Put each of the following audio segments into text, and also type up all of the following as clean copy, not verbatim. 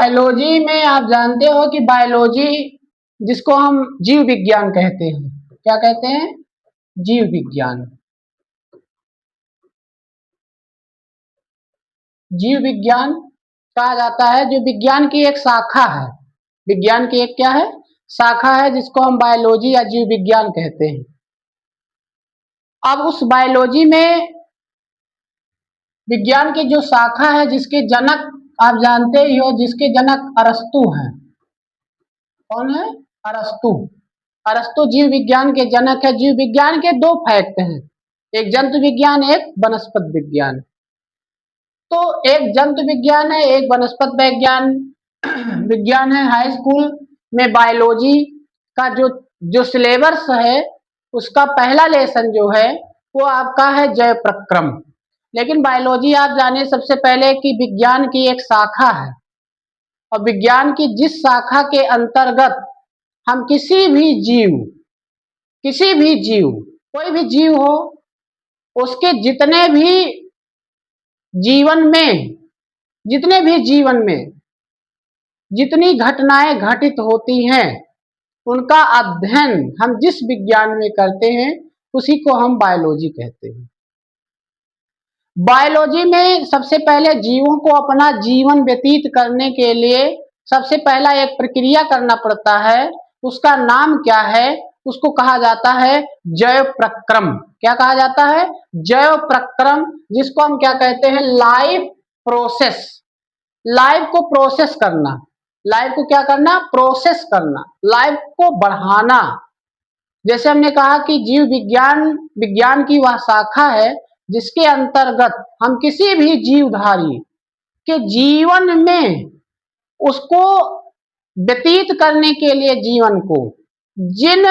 Biology में आप जानते हो कि बायोलॉजी जिसको हम जीव विज्ञान कहते हैं, क्या कहते हैं? जीव विज्ञान। जीव विज्ञान कहा जाता है जो विज्ञान की एक शाखा है। विज्ञान की एक क्या है? शाखा है, जिसको हम बायोलॉजी या जीव विज्ञान कहते हैं। अब उस बायोलॉजी में विज्ञान की जो शाखा है जिसके जनक आप जानते ही हो, जिसके जनक अरस्तु हैं। कौन है? अरस्तु। अरस्तु जीव विज्ञान के जनक है। जीव विज्ञान के दो फैक्ट हैं, एक जंतु विज्ञान, एक वनस्पति विज्ञान। तो एक जंतु विज्ञान है, एक वनस्पति विज्ञान विज्ञान है। हाई स्कूल में बायोलॉजी का जो जो सिलेबस है उसका पहला लेसन जो है वो आपका है जैव प्रक्रम। लेकिन बायोलॉजी आप जाने सबसे पहले कि विज्ञान की एक शाखा है, और विज्ञान की जिस शाखा के अंतर्गत हम किसी भी जीव कोई भी जीव हो उसके जितने भी जीवन में जितनी घटनाएं घटित होती हैं उनका अध्ययन हम जिस विज्ञान में करते हैं उसी को हम बायोलॉजी कहते हैं। बायोलॉजी में सबसे पहले जीवों को अपना जीवन व्यतीत करने के लिए सबसे पहला एक प्रक्रिया करना पड़ता है, उसका नाम क्या है? उसको कहा जाता है जैव प्रक्रम। क्या कहा जाता है? जैव प्रक्रम, जिसको हम क्या कहते हैं? Life process. लाइफ को प्रोसेस करना, लाइफ को क्या करना? प्रोसेस करना, लाइफ को बढ़ाना। जैसे हमने कहा कि जीव विज्ञान की वह शाखा है जिसके अंतर्गत हम किसी भी जीवधारी के जीवन में उसको व्यतीत करने के लिए जीवन को जिन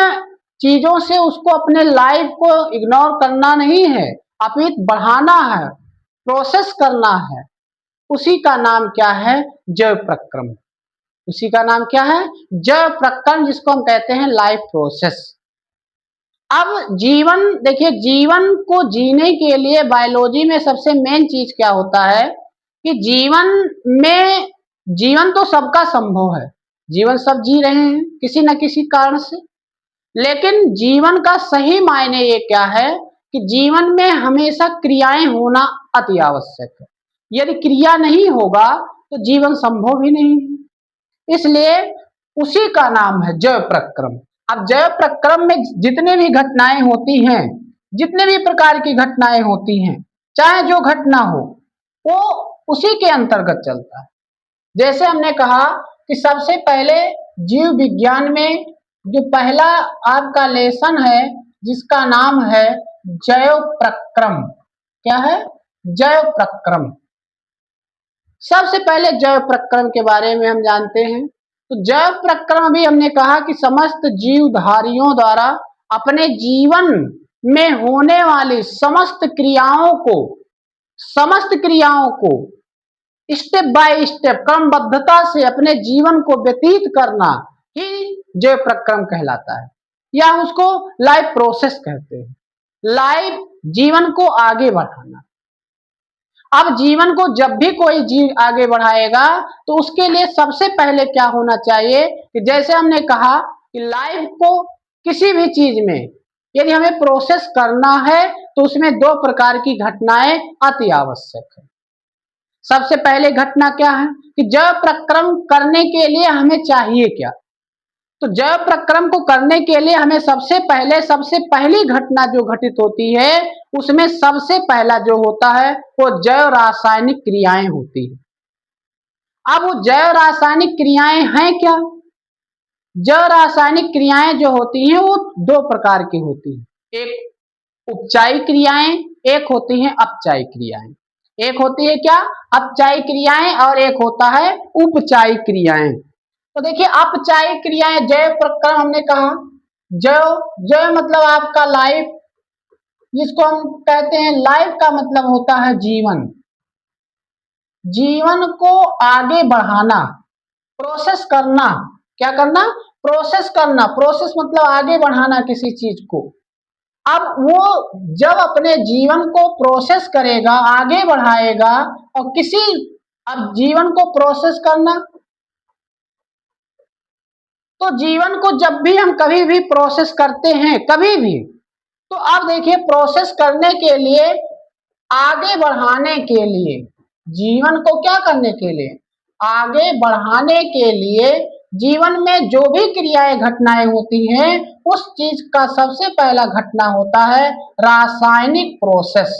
चीजों से उसको अपने लाइफ को इग्नोर करना नहीं है, अपितु बढ़ाना है, प्रोसेस करना है, उसी का नाम क्या है? जैव प्रक्रम। उसी का नाम क्या है? जैव प्रक्रम, जिसको हम कहते हैं लाइफ प्रोसेस। अब जीवन देखिए, जीवन को जीने के लिए बायोलॉजी में सबसे मेन चीज क्या होता है कि जीवन तो सबका संभव है, जीवन सब जी रहे हैं किसी न किसी कारण से, लेकिन जीवन का सही मायने ये क्या है कि जीवन में हमेशा क्रियाएं होना अति आवश्यक है। यदि क्रिया नहीं होगा तो जीवन संभव ही नहीं है, इसलिए उसी का नाम है जैव प्रक्रम। अब जैव प्रक्रम में जितने भी घटनाएं होती हैं, जितने भी प्रकार की घटनाएं होती हैं, चाहे जो घटना हो वो उसी के अंतर्गत चलता है। जैसे हमने कहा कि सबसे पहले जीव विज्ञान में जो पहला आपका लेसन है जिसका नाम है जैव प्रक्रम। क्या है? जैव प्रक्रम। सबसे पहले जैव प्रक्रम के बारे में हम जानते हैं। तो जैव प्रक्रम भी हमने कहा कि समस्त जीवधारियों द्वारा अपने जीवन में होने वाली समस्त क्रियाओं को स्टेप बाय स्टेप क्रमबद्धता से अपने जीवन को व्यतीत करना ही जैव प्रक्रम कहलाता है, या उसको लाइफ प्रोसेस कहते हैं। लाइफ, जीवन को आगे बढ़ाना। अब जीवन को जब भी कोई जीव आगे बढ़ाएगा तो उसके लिए सबसे पहले क्या होना चाहिए कि जैसे हमने कहा कि लाइफ को किसी भी चीज में यदि हमें प्रोसेस करना है तो उसमें दो प्रकार की घटनाएं अति आवश्यक है। सबसे पहले घटना क्या है कि जैव प्रक्रम करने के लिए हमें चाहिए क्या? तो जैव प्रक्रम को करने के लिए हमें सबसे पहली घटना जो घटित होती है उसमें सबसे पहला जो होता है वो जैव रासायनिक क्रियाएं होती है। अब वो जैव रासायनिक क्रियाएं हैं क्या? जैव रासायनिक क्रियाएं जो होती हैं वो दो प्रकार की होती है, एक उपचायी क्रियाएं, एक होती हैं अपचायी क्रियाएं। एक होती है क्या? अपचायी क्रियाएं, और एक होता है उपचायी क्रियाएं। तो देखिए, अपचायी क्रियाएं जैव प्रक्रम हमने कहा, जैव मतलब आपका लाइफ, जिसको हम कहते हैं लाइफ का मतलब होता है जीवन। जीवन को आगे बढ़ाना, प्रोसेस करना। क्या करना? प्रोसेस करना। प्रोसेस मतलब आगे बढ़ाना किसी चीज को। अब वो जब अपने जीवन को प्रोसेस करेगा, आगे बढ़ाएगा, और अब जीवन को प्रोसेस करना, तो जीवन को जब भी हम कभी भी प्रोसेस करते हैं, कभी भी, तो आप देखिए प्रोसेस करने के लिए, आगे बढ़ाने के लिए, जीवन को क्या करने के लिए, आगे बढ़ाने के लिए जीवन में जो भी क्रियाएं घटनाएं होती हैं, उस चीज का सबसे पहला घटना होता है रासायनिक प्रोसेस।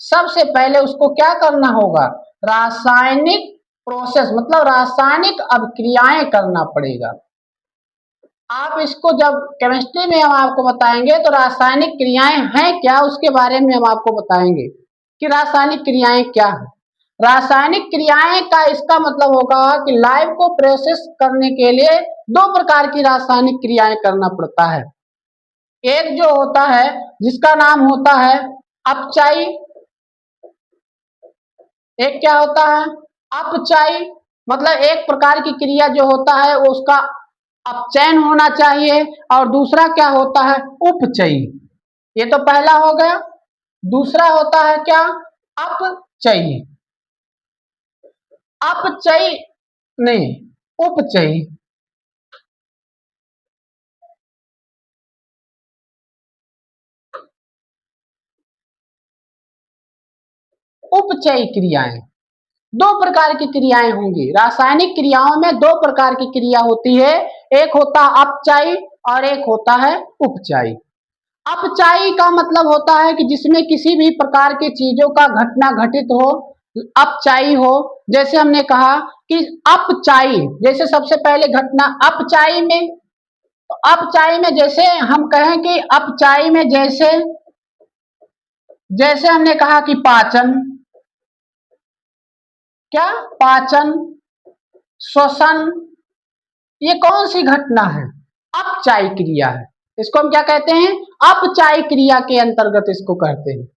सबसे पहले उसको क्या करना होगा, रासायनिक प्रोसेस, मतलब रासायनिक अभिक्रियाएं करना पड़ेगा। आप इसको जब केमिस्ट्री में हम आपको बताएंगे तो रासायनिक क्रियाएं हैं क्या, उसके बारे में हम आपको बताएंगे कि रासायनिक क्रियाएं क्या है। रासायनिक क्रियाएं का इसका मतलब होगा कि लाइफ को प्रोसेस करने के लिए दो प्रकार की रासायनिक क्रियाएं करना पड़ता है। एक जो होता है जिसका नाम होता है अपचाई, एक क्या होता है अपचाई, मतलब एक प्रकार की क्रिया जो होता है वो उसका अपचयन होना चाहिए, और दूसरा क्या होता है उपचयी। ये तो पहला हो गया। दूसरा होता है क्या अपचयी, अपचयी नहीं उपचयी। उपचयी क्रियाएं, दो प्रकार की क्रियाएं होंगी। रासायनिक क्रियाओं में दो प्रकार की क्रिया होती है, एक होता है अपचायी और एक होता है उपचायी। अपचायी का मतलब होता है कि जिसमें किसी भी प्रकार की चीजों का घटना घटित हो, अपचायी हो। जैसे हमने कहा कि अपचायी, जैसे सबसे पहले घटना अपचायी में, तो अपचायी में जैसे हम कहें कि अपचायी में जैसे जैसे हमने कहा कि पाचन, क्या पाचन, श्वसन, ये कौन सी घटना है, अपचायी क्रिया है। इसको हम क्या कहते हैं, अपचायी क्रिया के अंतर्गत इसको कहते हैं।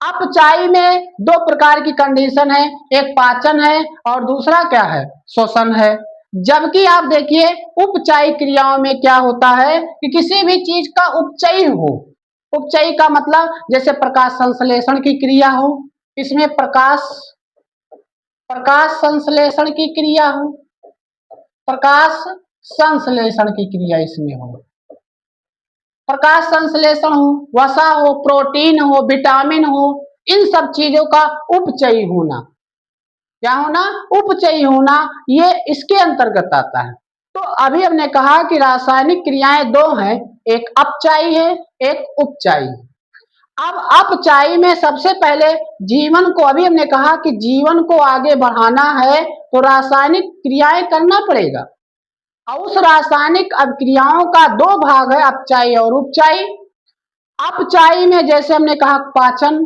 अपचायी में दो प्रकार की कंडीशन है, एक पाचन है और दूसरा क्या है श्वसन है। जबकि आप देखिए उपचायी क्रियाओं में क्या होता है कि किसी भी चीज का उपचयी हो। उपचयी का मतलब जैसे प्रकाश संश्लेषण की क्रिया हो, इसमें प्रकाश प्रकाश संश्लेषण की क्रिया हो, प्रकाश संश्लेषण की क्रिया इसमें हो, प्रकाश संश्लेषण हो, वसा हो, प्रोटीन हो, विटामिन हो, इन सब चीजों का उपचयी होना, क्या होना उपचयी होना, ये इसके अंतर्गत आता है। तो अभी हमने कहा कि रासायनिक क्रियाएं दो हैं, एक अपचायी है एक उपचायी है। अब अपचायी में सबसे पहले जीवन को, अभी हमने कहा कि जीवन को आगे बढ़ाना है तो रासायनिक क्रियाएं करना पड़ेगा, और उस रासायनिक अभिक्रियाओं का दो भाग है अपचायी और उपचायी। अपचायी में जैसे हमने कहा पाचन,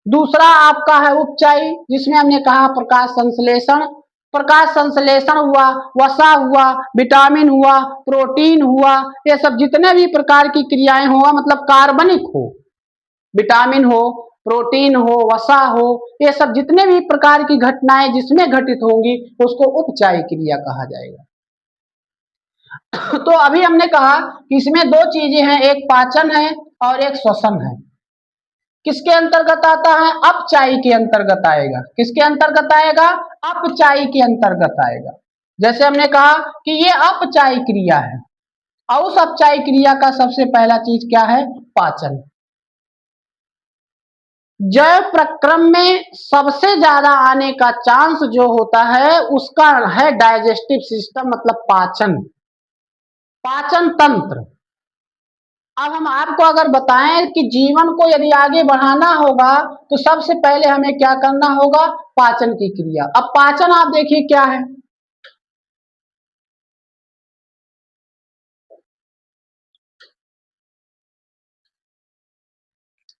दूसरा आपका है उपचायी जिसमें हमने कहा प्रकाश संश्लेषण। प्रकाश संश्लेषण हुआ, वसा हुआ, विटामिन हुआ, प्रोटीन हुआ, ये सब जितने भी प्रकार की क्रियाएं हुआ, मतलब कार्बनिक हो, विटामिन हो, प्रोटीन हो, वसा हो, ये सब जितने भी प्रकार की घटनाएं जिसमें घटित होंगी उसको उपचायी क्रिया कहा जाएगा। तो अभी हमने कहा कि इसमें दो चीजें हैं, एक पाचन है और एक श्वसन है। किसके अंतर्गत आता है, अपचायी के अंतर्गत आएगा। किसके अंतर्गत आएगा, अपचायी के अंतर्गत आएगा। जैसे हमने कहा कि ये अपचायी क्रिया है, और उस अपचायी क्रिया का सबसे पहला चीज क्या है, पाचन। जैव प्रक्रम में सबसे ज्यादा आने का चांस जो होता है उसका है डाइजेस्टिव सिस्टम, मतलब पाचन, पाचन तंत्र। अब हम आपको अगर बताएं कि जीवन को यदि आगे बढ़ाना होगा तो सबसे पहले हमें क्या करना होगा, पाचन की क्रिया। अब पाचन आप देखिए क्या है,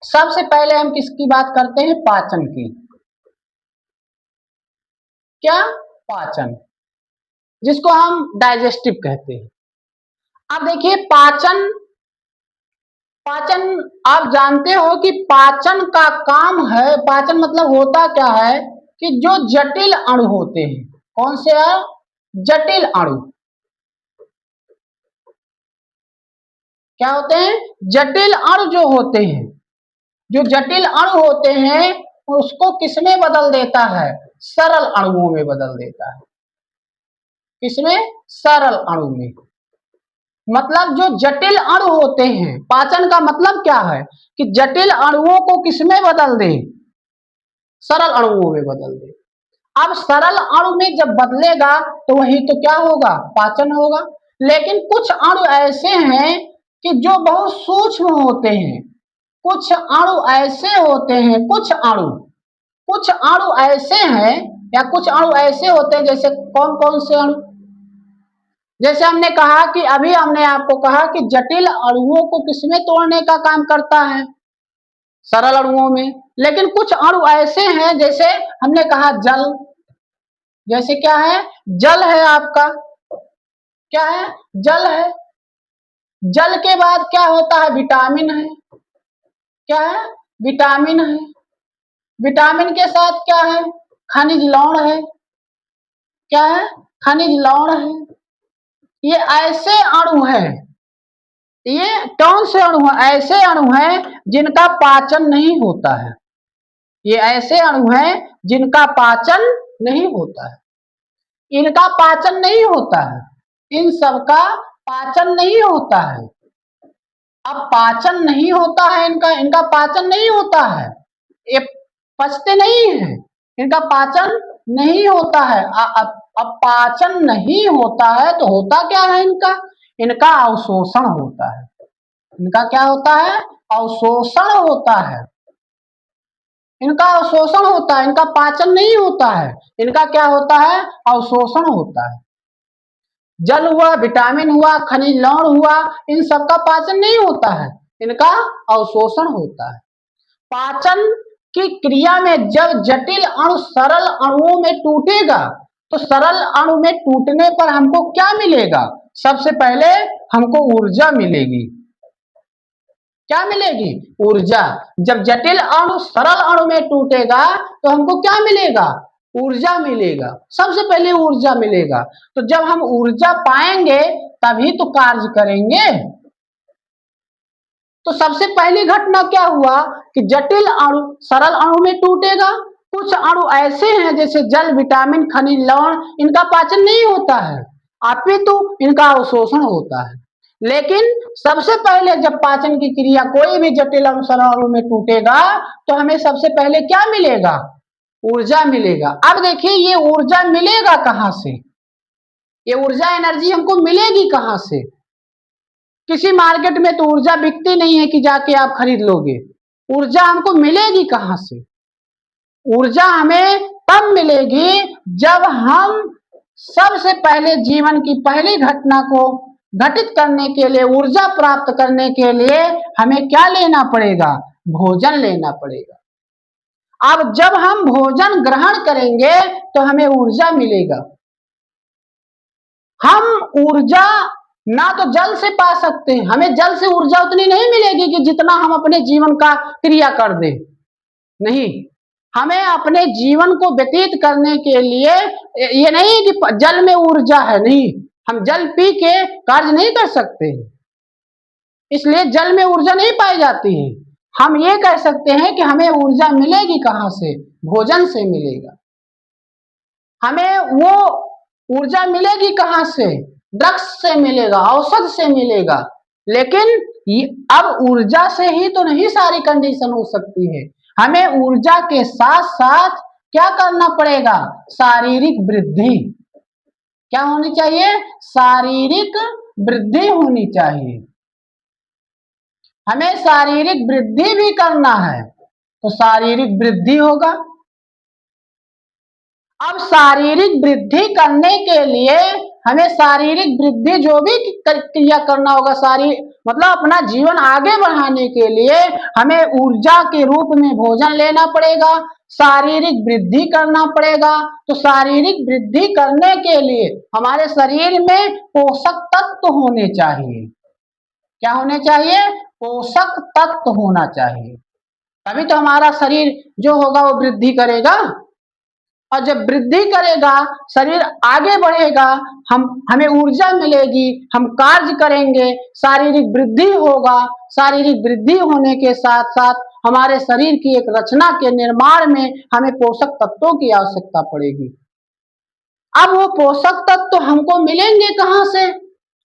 सबसे पहले हम किसकी बात करते हैं, पाचन की। क्या, पाचन, जिसको हम डाइजेस्टिव कहते हैं। अब देखिए पाचन, पाचन आप जानते हो कि पाचन का काम है, पाचन मतलब होता क्या है कि जो जटिल अणु होते हैं, कौन से है, जटिल अणु, क्या होते हैं, जटिल अणु जो होते हैं, जो जटिल अणु होते हैं उसको किसमें बदल देता है, सरल अणुओं में बदल देता है। किसमें, सरल अणु में। मतलब जो जटिल अणु होते हैं, पाचन का मतलब क्या है कि जटिल अणुओं को किसमें बदल दे, सरल अणुओं में बदल दे। अब सरल अणु में जब बदलेगा तो वही तो क्या होगा, पाचन होगा। लेकिन कुछ अणु ऐसे हैं कि जो बहुत सूक्ष्म होते हैं, कुछ अणु ऐसे होते हैं, कुछ अणु ऐसे हैं या कुछ अणु ऐसे होते हैं, जैसे कौन कौन से अणु, जैसे हमने कहा कि अभी हमने आपको कहा कि जटिल अणुओं को किसमें तोड़ने का काम करता है, सरल अणुओं में। लेकिन कुछ अणु ऐसे हैं, जैसे हमने कहा जल, जैसे क्या है, जल है आपका, क्या है, जल है। जल के बाद क्या होता है, विटामिन है, क्या है, विटामिन है। विटामिन के साथ क्या है, खनिज लवण है, क्या है, खनिज लवण है। ये ऐसे अणु हैं, ये कौन से अणु हैं, ऐसे अणु हैं जिनका पाचन नहीं होता है। ये ऐसे अणु हैं जिनका पाचन नहीं होता है, इनका पाचन नहीं होता है, इन सबका पाचन नहीं होता है। अब पाचन नहीं होता है इनका, इनका पाचन नहीं होता है, ये पचते नहीं है, इनका पाचन नहीं होता है। अब पाचन नहीं होता है तो होता क्या है इनका, इनका अवशोषण होता है। इनका क्या होता है, अवशोषण होता है, इनका अवशोषण होता है, इनका पाचन नहीं होता है, इनका क्या होता है, अवशोषण होता है। जल हुआ, विटामिन हुआ, खनिज लवण हुआ, इन सबका पाचन नहीं होता है, इनका अवशोषण होता है। पाचन की क्रिया में जब जटिल अणु सरल अणुओं में टूटेगा तो सरल अणु में टूटने पर हमको क्या मिलेगा, सबसे पहले हमको ऊर्जा मिलेगी। क्या मिलेगी, ऊर्जा। जब जटिल अणु सरल अणु में टूटेगा तो हमको क्या मिलेगा, ऊर्जा मिलेगा, सबसे पहले ऊर्जा मिलेगा। तो जब हम ऊर्जा पाएंगे तभी तो कार्य करेंगे। तो सबसे पहली घटना क्या हुआ कि जटिल अणु सरल अणु में टूटेगा। कुछ अणु ऐसे हैं जैसे जल, विटामिन, खनिज लवण, इनका पाचन नहीं होता है, अपितु इनका अवशोषण होता है। लेकिन सबसे पहले जब पाचन की क्रिया कोई भी जटिल अणु सरल अणु में टूटेगा तो हमें सबसे पहले क्या मिलेगा, ऊर्जा मिलेगा। अब देखिए ये ऊर्जा मिलेगा कहां से, ये ऊर्जा एनर्जी हमको मिलेगी कहां से। किसी मार्केट में तो ऊर्जा बिकती नहीं है कि जाके आप खरीद लोगे, ऊर्जा हमको मिलेगी कहां से। ऊर्जा हमें तब मिलेगी जब हम सबसे पहले जीवन की पहली घटना को घटित करने के लिए, ऊर्जा प्राप्त करने के लिए हमें क्या लेना पड़ेगा, भोजन लेना पड़ेगा। अब जब हम भोजन ग्रहण करेंगे तो हमें ऊर्जा मिलेगा। हम ऊर्जा ना तो जल से पा सकते हैं, हमें जल से ऊर्जा उतनी नहीं मिलेगी कि जितना हम अपने जीवन का क्रिया कर दें, नहीं। हमें अपने जीवन को व्यतीत करने के लिए ये नहीं कि जल में ऊर्जा है, नहीं, हम जल पी के कार्य नहीं कर सकते, इसलिए जल में ऊर्जा नहीं पाई जाती है। हम ये कह सकते हैं कि हमें ऊर्जा मिलेगी कहां से, भोजन से मिलेगा। हमें वो ऊर्जा मिलेगी कहां से, ड्रग्स से मिलेगा, औषध से मिलेगा। लेकिन अब ऊर्जा से ही तो नहीं सारी कंडीशन हो सकती है, हमें ऊर्जा के साथ साथ क्या करना पड़ेगा, शारीरिक वृद्धि। क्या होनी चाहिए, शारीरिक वृद्धि होनी चाहिए। हमें शारीरिक वृद्धि भी करना है तो शारीरिक वृद्धि होगा। अब शारीरिक वृद्धि करने के लिए हमें शारीरिक वृद्धि जो भी क्रिया करना होगा, सारी मतलब अपना जीवन आगे बढ़ाने के लिए हमें ऊर्जा के रूप में भोजन लेना पड़ेगा, शारीरिक वृद्धि करना पड़ेगा। तो शारीरिक वृद्धि करने के लिए हमारे शरीर में पोषक तत्व होने चाहिए। क्या होने चाहिए, पोषक तत्व होना चाहिए, तभी तो हमारा शरीर जो होगा वो वृद्धि करेगा। और जब वृद्धि करेगा, शरीर आगे बढ़ेगा, हमें ऊर्जा मिलेगी, हम कार्य करेंगे, शारीरिक वृद्धि होगा। शारीरिक वृद्धि होने के साथ साथ हमारे शरीर की एक रचना के निर्माण में हमें पोषक तत्वों की आवश्यकता पड़ेगी। अब वो पोषक तत्व हमको मिलेंगे कहां से,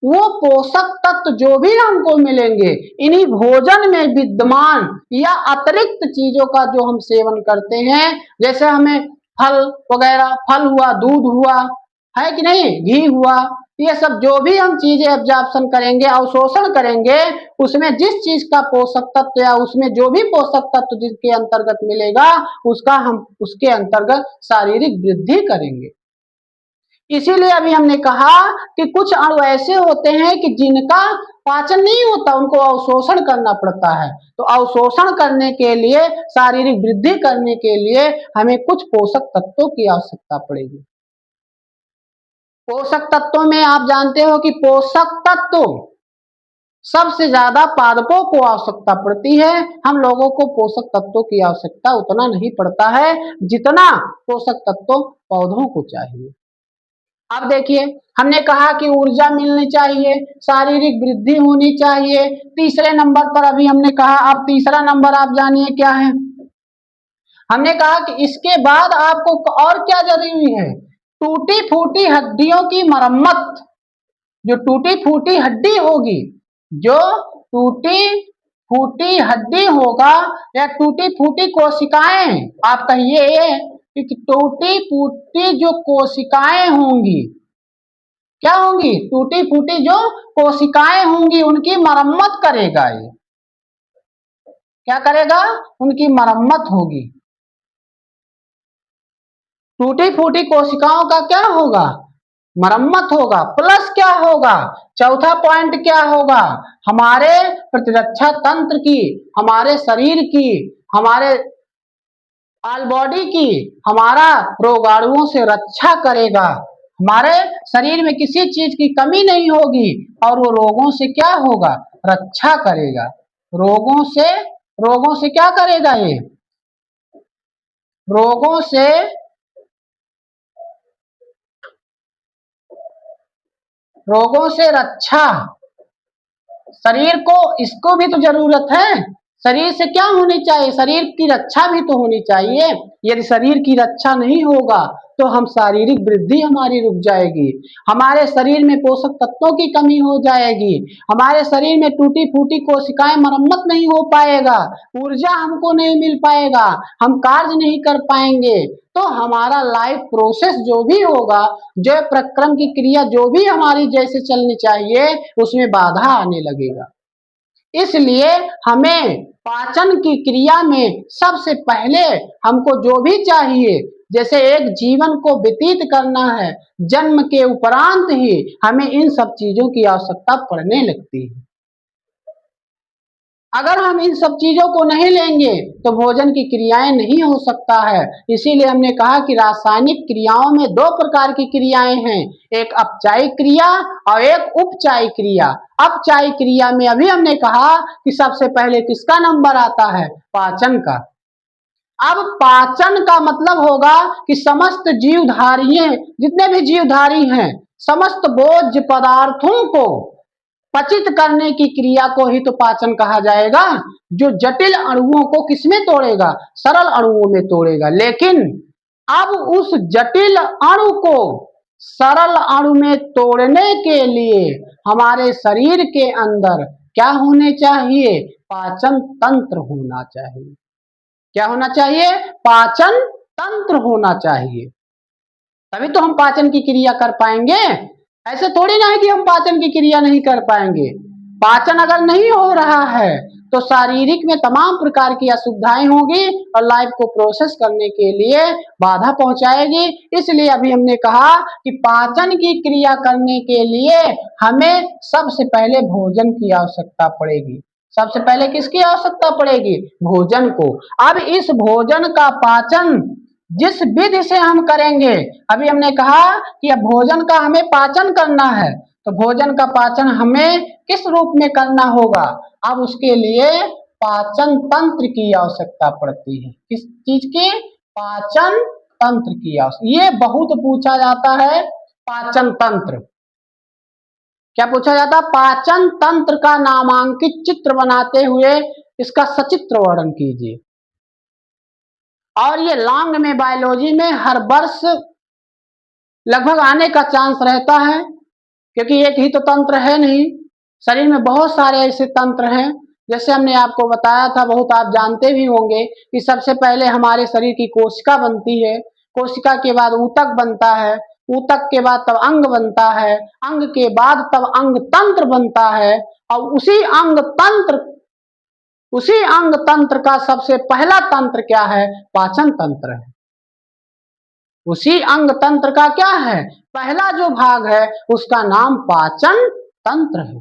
वो पोषक तत्व जो भी हमको मिलेंगे इन्हीं भोजन में विद्यमान या अतिरिक्त चीजों का जो हम सेवन करते हैं, जैसे हमें फल वगैरह, फल हुआ, दूध हुआ, है कि नहीं, घी हुआ, ये सब जो भी हम चीजें एब्जॉर्प्शन करेंगे, अवशोषण करेंगे, उसमें जिस चीज का पोषक तत्व या उसमें जो भी पोषक तत्व जिसके अंतर्गत मिलेगा उसका हम उसके अंतर्गत शारीरिक वृद्धि करेंगे। इसीलिए अभी हमने कहा कि कुछ अणु ऐसे होते हैं कि जिनका पाचन नहीं होता, उनको अवशोषण करना पड़ता है। तो अवशोषण करने के लिए, शारीरिक वृद्धि करने के लिए हमें कुछ पोषक तत्वों की आवश्यकता पड़ेगी। पोषक तत्वों में आप जानते हो कि पोषक तत्व सबसे ज्यादा पादपों को आवश्यकता पड़ती है। हम लोगों को पोषक तत्वों की आवश्यकता उतना नहीं पड़ता है जितना पोषक तत्व पौधों को चाहिए। अब देखिए, हमने कहा कि ऊर्जा मिलनी चाहिए, शारीरिक वृद्धि होनी चाहिए। तीसरे नंबर पर अभी हमने कहा, अब तीसरा नंबर आप जानिए क्या है। हमने कहा कि इसके बाद आपको और क्या जरूरी है, टूटी फूटी हड्डियों की मरम्मत। जो टूटी फूटी हड्डी होगी, जो टूटी फूटी हड्डी होगा या टूटी फूटी कोशिकाएं, आप कहिए कि टूटी फूटी जो कोशिकाएं होंगी, क्या होंगी, टूटी फूटी जो कोशिकाएं होंगी उनकी मरम्मत करेगा। ये क्या करेगा, उनकी मरम्मत होगी। टूटी फूटी कोशिकाओं का क्या होगा, मरम्मत होगा। प्लस क्या होगा, चौथा पॉइंट क्या होगा, हमारे प्रतिरक्षा तंत्र की, हमारे शरीर की, हमारे ऑल बॉडी की, हमारा रोगाणुओं से रक्षा करेगा। हमारे शरीर में किसी चीज की कमी नहीं होगी और वो रोगों से क्या होगा, रक्षा करेगा। रोगों से क्या करेगा, ये रोगों से रक्षा। शरीर को इसको भी तो जरूरत है, शरीर से क्या होनी चाहिए, शरीर की रक्षा भी तो होनी चाहिए। यदि शरीर की रक्षा नहीं होगा तो हम शारीरिक वृद्धि हमारी रुक जाएगी, हमारे शरीर में पोषक तत्वों की कमी हो जाएगी, हमारे शरीर में टूटी फूटी कोशिकाएं मरम्मत नहीं हो पाएगा, ऊर्जा हमको नहीं मिल पाएगा, हम कार्य नहीं कर पाएंगे। तो हमारा लाइफ प्रोसेस जो भी होगा, जो प्रक्रम की क्रिया जो भी हमारी जैसे चलनी चाहिए उसमें बाधा आने लगेगा। इसलिए हमें पाचन की क्रिया में सबसे पहले हमको जो भी चाहिए, जैसे एक जीवन को व्यतीत करना है, जन्म के उपरांत ही हमें इन सब चीजों की आवश्यकता पड़ने लगती है। अगर हम इन सब चीजों को नहीं लेंगे तो भोजन की क्रियाएं नहीं हो सकता है। इसीलिए हमने कहा कि रासायनिक क्रियाओं में दो प्रकार की क्रियाएं हैं, एक अपचायिक क्रिया और एक उपचायिक क्रिया। अपचायिक क्रिया में अभी हमने कहा कि सबसे पहले किसका नंबर आता है, पाचन का। अब पाचन का मतलब होगा कि समस्त जीवधारी, जितने भी जीवधारी हैं, समस्त भोज्य पदार्थों को पचित करने की क्रिया को ही तो पाचन कहा जाएगा। जो जटिल अणुओं को किसमें तोड़ेगा, सरल अणुओं में तोड़ेगा। लेकिन अब उस जटिल अणु को सरल अणु में तोड़ने के लिए हमारे शरीर के अंदर क्या होने चाहिए, पाचन तंत्र होना चाहिए। क्या होना चाहिए, पाचन तंत्र होना चाहिए, तभी तो हम पाचन की क्रिया कर पाएंगे। ऐसे थोड़ी ना है कि हम पाचन की क्रिया नहीं कर पाएंगे। पाचन अगर नहीं हो रहा है तो शारीरिक में तमाम प्रकार की असुविधाएं होगी और लाइफ को प्रोसेस करने के लिए बाधा पहुंचाएगी। इसलिए अभी हमने कहा कि पाचन की क्रिया करने के लिए हमें सबसे पहले भोजन की आवश्यकता पड़ेगी। सबसे पहले किसकी आवश्यकता पड़ेगी, भोजन को। अब इस भोजन का पाचन जिस विधि से हम करेंगे, अभी हमने कहा कि अब भोजन का हमें पाचन करना है, तो भोजन का पाचन हमें किस रूप में करना होगा। अब उसके लिए पाचन तंत्र की आवश्यकता पड़ती है। किस चीज की, पाचन तंत्र की आवश्यकता। ये बहुत पूछा जाता है, पाचन तंत्र क्या पूछा जाता है, पाचन तंत्र का नामांकित चित्र बनाते हुए इसका सचित्र वर्णन कीजिए। और ये लॉन्ग में बायोलॉजी में हर वर्ष लगभग आने का चांस रहता है। क्योंकि एक ही तो तंत्र है नहीं, शरीर में बहुत सारे ऐसे तंत्र हैं। जैसे हमने आपको बताया था, बहुत आप जानते भी होंगे कि सबसे पहले हमारे शरीर की कोशिका बनती है, कोशिका के बाद ऊतक बनता है, ऊतक के बाद तब अंग बनता है, अंग के बाद तब अंग तंत्र बनता है, और उसी अंग तंत्र का सबसे पहला तंत्र क्या है? पाचन तंत्र है। उसी अंग तंत्र का क्या है? पहला जो भाग है उसका नाम पाचन तंत्र है।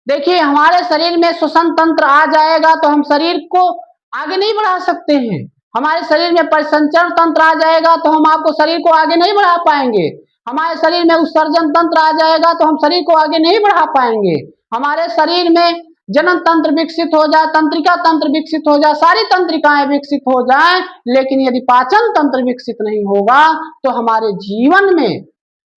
देखिए, हमारे शरीर में श्वसन तंत्र आ जाएगा तो हम शरीर को आगे नहीं बढ़ा सकते हैं। हमारे शरीर में परिसंचरण तंत्र आ जाएगा तो हम आपको शरीर को आगे नहीं बढ़ा पाएंगे। हमारे शरीर में उत्सर्जन तंत्र आ जाएगा तो हम शरीर को आगे नहीं बढ़ा पाएंगे। हमारे शरीर में जनन तंत्र विकसित हो जाए, तंत्रिका तंत्र विकसित हो जाए, सारी तंत्रिकाएं विकसित हो जाए, लेकिन यदि पाचन तंत्र विकसित नहीं होगा तो हमारे जीवन में,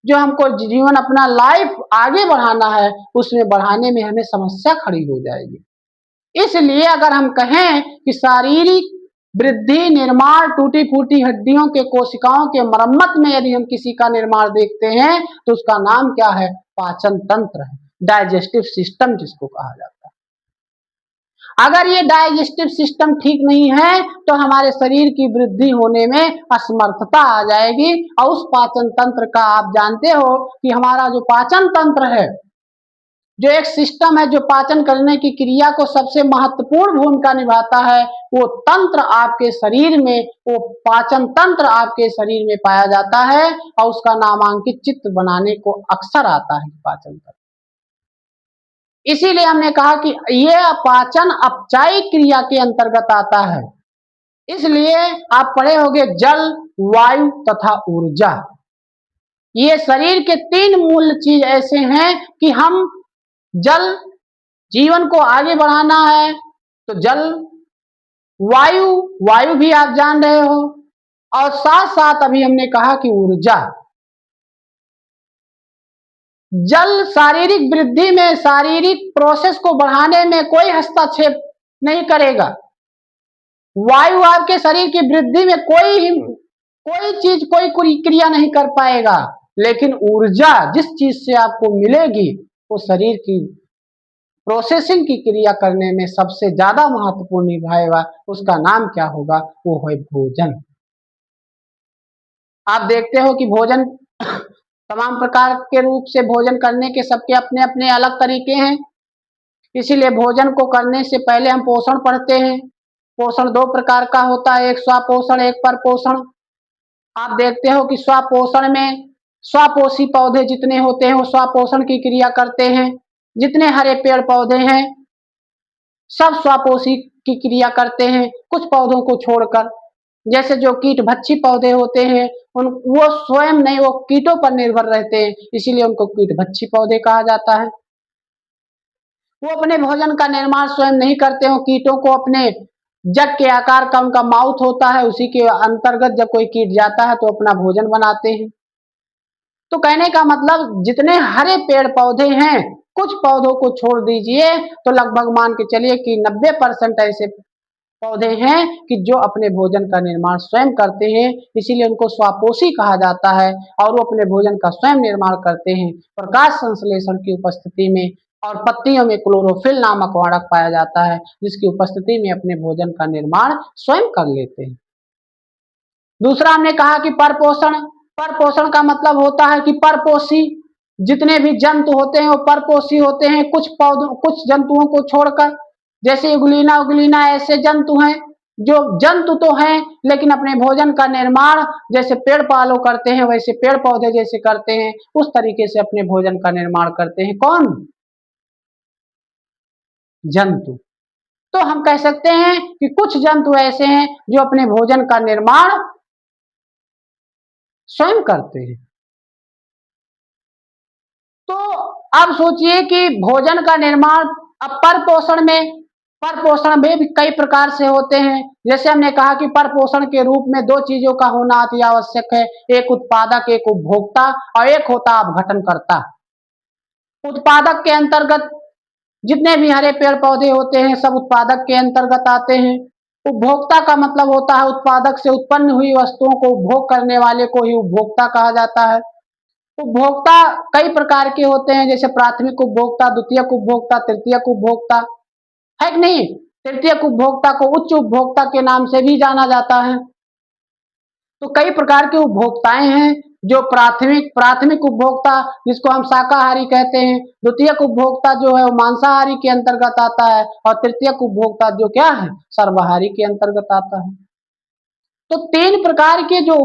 जो हमको जीवन अपना लाइफ आगे बढ़ाना है, उसमें बढ़ाने में हमें समस्या खड़ी हो जाएगी। इसलिए अगर हम कहें कि शारीरिक वृद्धि, निर्माण, टूटी फूटी हड्डियों के कोशिकाओं के मरम्मत में यदि हम किसी का निर्माण देखते हैं तो उसका नाम क्या है? पाचन तंत्र है, डाइजेस्टिव सिस्टम जिसको कहा जाता है। अगर ये डाइजेस्टिव सिस्टम ठीक नहीं है तो हमारे शरीर की वृद्धि होने में असमर्थता आ जाएगी। और उस पाचन तंत्र का आप जानते हो कि हमारा जो पाचन तंत्र है, जो एक सिस्टम है जो पाचन करने की क्रिया को सबसे महत्वपूर्ण भूमिका निभाता है, वो तंत्र आपके शरीर में, वो पाचन तंत्र आपके शरीर में पाया जाता है, और उसका नामांकित चित्र बनाने को अक्सर आता है पाचन तंत्र। इसीलिए हमने कहा कि यह पाचन अपचायी क्रिया के अंतर्गत आता है। इसलिए आप पढ़े होंगे जल, वायु तथा ऊर्जा। ये शरीर के तीन मूल चीज ऐसे हैं कि हम जल, जीवन को आगे बढ़ाना है तो जल, वायु, वायु भी आप जान रहे हो, और साथ साथ अभी हमने कहा कि ऊर्जा। जल शारीरिक वृद्धि में, शारीरिक प्रोसेस को बढ़ाने में कोई हस्तक्षेप नहीं करेगा। वायु आपके शरीर की वृद्धि में कोई चीज, कोई क्रिया नहीं कर पाएगा। लेकिन ऊर्जा जिस चीज से आपको मिलेगी वो शरीर की प्रोसेसिंग की क्रिया करने में सबसे ज्यादा महत्वपूर्ण निभाएगा। उसका नाम क्या होगा? वो है भोजन। आप देखते हो कि भोजन तमाम प्रकार के रूप से भोजन करने के सबके अपने अपने अलग तरीके हैं। इसीलिए भोजन को करने से पहले हम पोषण पढ़ते हैं। पोषण दो प्रकार का होता है, एक स्वापोषण, एक परपोषण। आप देखते हो कि स्वापोषण में स्वापोषी पौधे जितने होते हैं वो स्वापोषण की क्रिया करते हैं। जितने हरे पेड़ पौधे हैं सब स्वापोषी की क्रिया करते हैं, कुछ पौधों को छोड़कर। जैसे जो कीट भक्षी पौधे होते हैं वो स्वयं नहीं, वो कीटों पर निर्भर रहते हैं, इसीलिए उनको कीट भक्षी पौधे कहा जाता है। वो अपने भोजन का निर्माण स्वयं नहीं करते हो, कीटों को अपने जग के आकार का उनका माउथ होता है, उसी के अंतर्गत जब कोई कीट जाता है तो अपना भोजन बनाते हैं। तो कहने का मतलब जितने हरे पेड़ पौधे हैं, कुछ पौधों को छोड़ दीजिए तो लगभग मान के चलिए कि 90% ऐसे पौधे हैं कि जो अपने भोजन का निर्माण स्वयं करते हैं, इसीलिए उनको स्वापोषी कहा जाता है। और वो अपने भोजन का स्वयं निर्माण करते हैं प्रकाश संश्लेषण की उपस्थिति में। और पत्तियों में क्लोरोफिल नामक वाणक पाया जाता है जिसकी उपस्थिति में अपने भोजन का निर्माण स्वयं कर लेते हैं। दूसरा हमने कहा कि परपोषण। परपोषण का मतलब होता है कि परपोषी जितने भी जंतु होते हैं वो परपोषी होते हैं, कुछ जंतुओं को छोड़कर। जैसे उगलीना उगलीना ऐसे जंतु हैं जो जंतु तो हैं लेकिन अपने भोजन का निर्माण जैसे पेड़ पालो करते हैं वैसे पेड़ पौधे जैसे करते हैं, उस तरीके से अपने भोजन का निर्माण करते हैं। कौन? जंतु। तो हम कह सकते हैं कि कुछ जंतु ऐसे हैं जो अपने भोजन का निर्माण स्वयं करते हैं। तो अब सोचिए कि भोजन का निर्माण अब परपोषण में भी कई प्रकार से होते हैं। जैसे हमने कहा कि परपोषण के रूप में दो चीजों का होना अति आवश्यक है, एक उत्पादक, एक उपभोक्ता, और एक होता अपघटनकर्ता। उत्पादक के अंतर्गत जितने भी हरे पेड़ पौधे होते हैं सब उत्पादक के अंतर्गत आते हैं। उपभोक्ता का मतलब होता है उत्पादक से उत्पन्न हुई वस्तुओं को उपभोग करने वाले को ही उपभोक्ता कहा जाता है। उपभोक्ता कई प्रकार के होते हैं, जैसे प्राथमिक उपभोक्ता, द्वितीयक उपभोक्ता, तृतीयक उपभोक्ता, है कि नहीं? तृतीयक उपभोक्ता को उच्च उपभोक्ता के नाम से भी जाना जाता है। तो कई प्रकार के उपभोक्ताएं हैं, जो प्राथमिक उपभोक्ता जिसको हम शाकाहारी कहते हैं, द्वितीयक उपभोक्ता जो है वो मांसाहारी के अंतर्गत आता है, और तृतीयक उपभोक्ता जो क्या है, सर्वाहारी के अंतर्गत आता है। तो 3 प्रकार के जो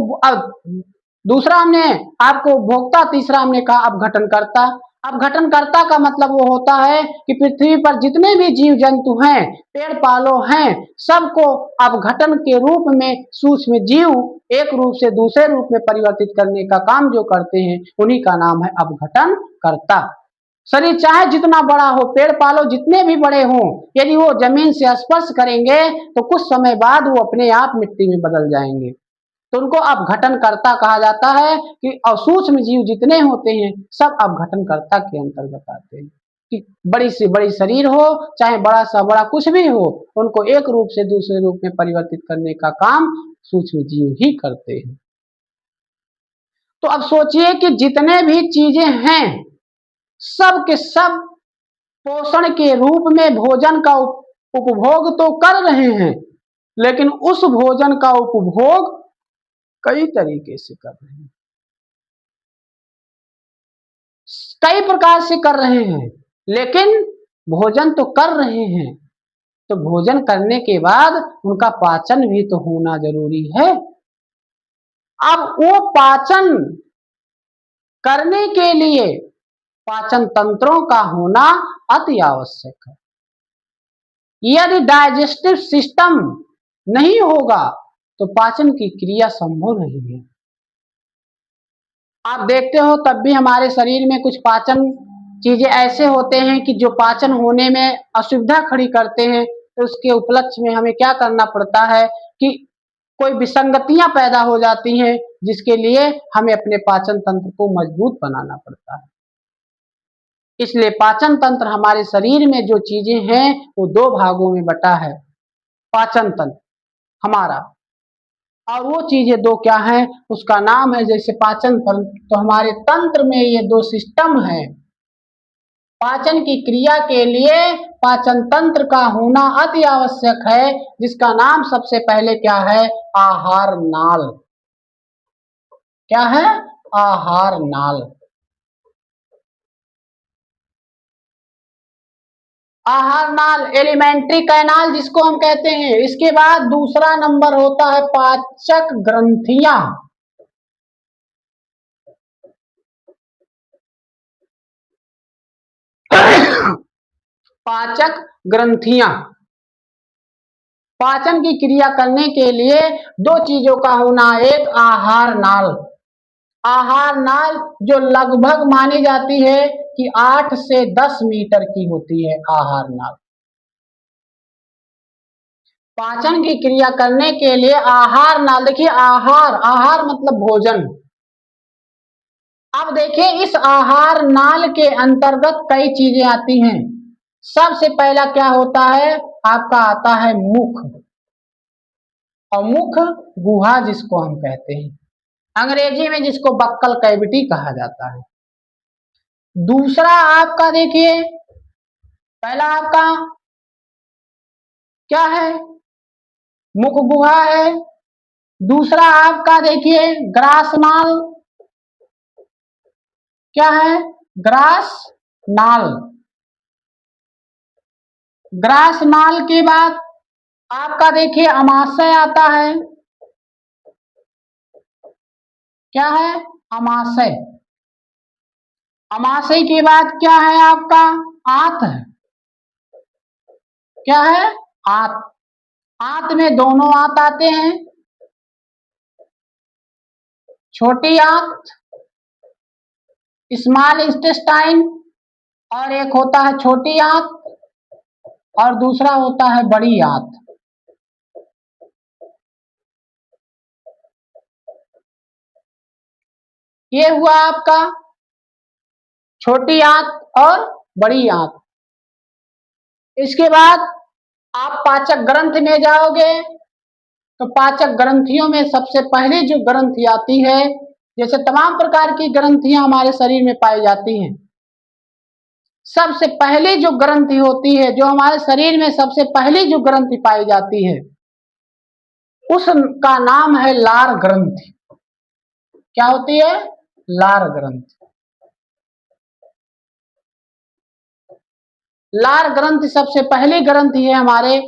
दूसरा हमने आपको उपभोक्ता, तीसरा हमने कहा अपघटनकर्ता। अपघटनकर्ता का मतलब वो होता है कि पृथ्वी पर जितने भी जीव जंतु हैं, पेड़ पालो हैं, सबको अपघटन के रूप में सूक्ष्म जीव एक रूप से दूसरे रूप में परिवर्तित करने का काम जो करते हैं, उन्हीं का नाम है अपघटनकर्ता। शरीर चाहे जितना बड़ा हो, पेड़ पालो जितने भी बड़े हों, यदि वो जमीन से स्पर्श करेंगे तो कुछ समय बाद वो अपने आप मिट्टी में बदल जाएंगे। तो उनको अपघटनकर्ता कहा जाता है कि सूक्ष्म जीव जितने होते हैं सब अपघटनकर्ता के अंतर्गत आते हैं। कि बड़ी से बड़ी शरीर हो, चाहे बड़ा सा बड़ा कुछ भी हो, उनको एक रूप से दूसरे रूप में परिवर्तित करने का काम सूक्ष्म जीव ही करते हैं। तो अब सोचिए कि जितने भी चीजें हैं, सब के सब पोषण के रूप में भोजन का उपभोग तो कर रहे हैं, लेकिन उस भोजन का उपभोग कई तरीके से कर रहे हैं, कई प्रकार से कर रहे हैं, लेकिन भोजन तो कर रहे हैं। तो भोजन करने के बाद उनका पाचन भी तो होना जरूरी है। अब वो पाचन करने के लिए पाचन तंत्रों का होना अति आवश्यक है। यदि डाइजेस्टिव सिस्टम नहीं होगा तो पाचन की क्रिया संभव नहीं है। आप देखते हो तब भी हमारे शरीर में कुछ पाचन चीजें ऐसे होते हैं कि जो पाचन होने में असुविधा खड़ी करते हैं, तो उसके उपलक्ष्य में हमें क्या करना पड़ता है कि कोई विसंगतियां पैदा हो जाती हैं, जिसके लिए हमें अपने पाचन तंत्र को मजबूत बनाना पड़ता है। इसलिए पाचन तंत्र हमारे शरीर में जो चीजें हैं वो 2 भागों में बटा है। पाचन तंत्र हमारा, और वो चीजें 2 क्या हैं, उसका नाम है जैसे पाचन तंत्र। तो हमारे तंत्र में ये 2 सिस्टम है। पाचन की क्रिया के लिए पाचन तंत्र का होना अति आवश्यक है, जिसका नाम सबसे पहले क्या है, आहार नाल। क्या है? आहार नाल। आहार नाल, एलिमेंट्री कैनाल जिसको हम कहते हैं। इसके बाद दूसरा नंबर होता है पाचक ग्रंथियां। पाचक ग्रंथियां पाचन की क्रिया करने के लिए 2 चीजों का होना, एक आहार नाल। आहार नाल जो लगभग मानी जाती है कि 8 से 10 मीटर की होती है आहार नाल। पाचन की क्रिया करने के लिए आहार नाल, देखिए आहार, आहार मतलब भोजन। अब देखिए इस आहार नाल के अंतर्गत कई चीजें आती हैं। सबसे पहला क्या होता है, आपका आता है मुख, और मुख गुहा जिसको हम कहते हैं, अंग्रेजी में जिसको बक्कल कैविटी कहा जाता है। दूसरा आपका देखिए, पहला आपका क्या है, मुख गुहा है। दूसरा आपका देखिए ग्रास नाल, क्या है, ग्रास नाल। ग्रास नाल के बाद आपका देखिए अमाशय आता है। क्या है, अमाशय। अमाशय के बाद क्या है आपका, आंत है। क्या है, आंत। आंत में दोनों आंत आते हैं, छोटी आंत स्मॉल इंटेस्टाइन, और एक होता है छोटी आंत, और दूसरा होता है बड़ी आंत। ये हुआ आपका छोटी आंत और बड़ी आंत। इसके बाद आप पाचक ग्रंथ में जाओगे तो पाचक ग्रंथियों में सबसे पहले जो ग्रंथि आती है जैसे तमाम प्रकार की ग्रंथियां हमारे शरीर में पाई जाती हैं, सबसे पहली जो ग्रंथि होती है, जो हमारे शरीर में सबसे पहली जो ग्रंथि पाई जाती है, उसका नाम है लार ग्रंथि। क्या होती है? लार ग्रंथि। लार ग्रंथि सबसे पहली ग्रंथि है हमारे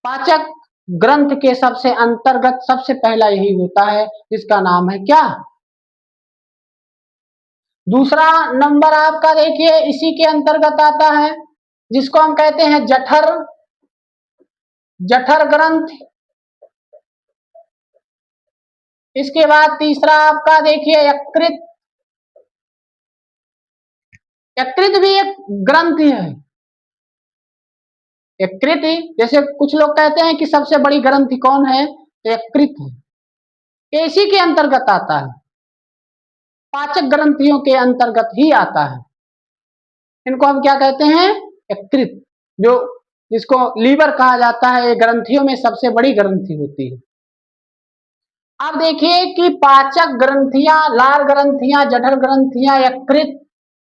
पाचक ग्रंथ के सबसे अंतर्गत, सबसे पहला यही होता है, जिसका नाम है क्या? दूसरा नंबर आपका देखिए इसी के अंतर्गत आता है, जिसको हम कहते हैं जठर, जठर ग्रंथ। इसके बाद तीसरा आपका देखिए यकृत, यकृत भी एक ग्रंथि है। यकृत, जैसे कुछ लोग कहते हैं कि सबसे बड़ी ग्रंथि कौन है, तो यकृत है, इसी के अंतर्गत आता है, पाचक ग्रंथियों के अंतर्गत ही आता है। इनको हम क्या कहते हैं? यकृत, जो जिसको लीवर कहा जाता है, ये ग्रंथियों में सबसे बड़ी ग्रंथि होती है। अब देखिए कि पाचक ग्रंथियां, लार ग्रंथियां, जठर ग्रंथियां, यकृत,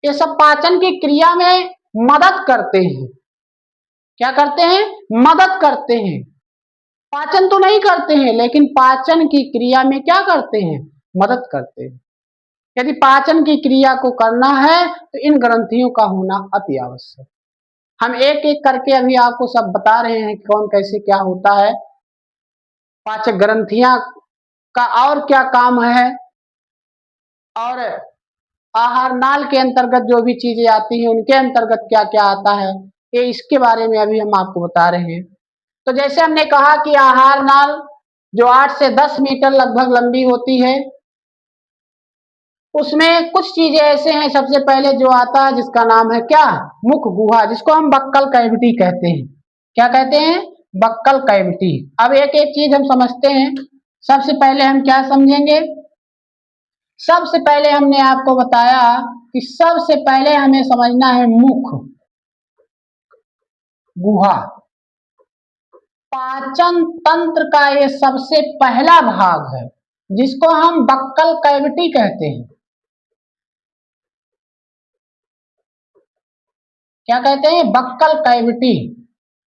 ये सब पाचन की क्रिया में मदद करते हैं। क्या करते हैं? मदद करते हैं। पाचन तो नहीं करते हैं, लेकिन पाचन की क्रिया में क्या करते हैं? मदद करते हैं। यदि पाचन की क्रिया को करना है तो इन ग्रंथियों का होना अति आवश्यक। हम एक एक करके अभी आपको सब बता रहे हैं कि कौन कैसे क्या होता है। पाचक ग्रंथियां का और क्या काम है, और आहार नाल के अंतर्गत जो भी चीजें आती हैं उनके अंतर्गत क्या क्या आता है, ये इसके बारे में अभी हम आपको बता रहे हैं। तो जैसे हमने कहा कि आहार नाल जो 8 से 10 मीटर लगभग लंबी होती है, उसमें कुछ चीजें ऐसे हैं, सबसे पहले जो आता है जिसका नाम है क्या? मुख गुहा, जिसको हम बक्कल कैविटी कहते हैं। क्या कहते हैं? Buccal cavity. अब एक एक चीज हम समझते हैं। सबसे पहले हम क्या समझेंगे? सबसे पहले हमने आपको बताया कि सबसे पहले हमें समझना है मुख गुहा। पाचन तंत्र का ये सबसे पहला भाग है, जिसको हम बक्कल कैविटी कहते हैं। क्या कहते हैं? बक्कल कैविटी,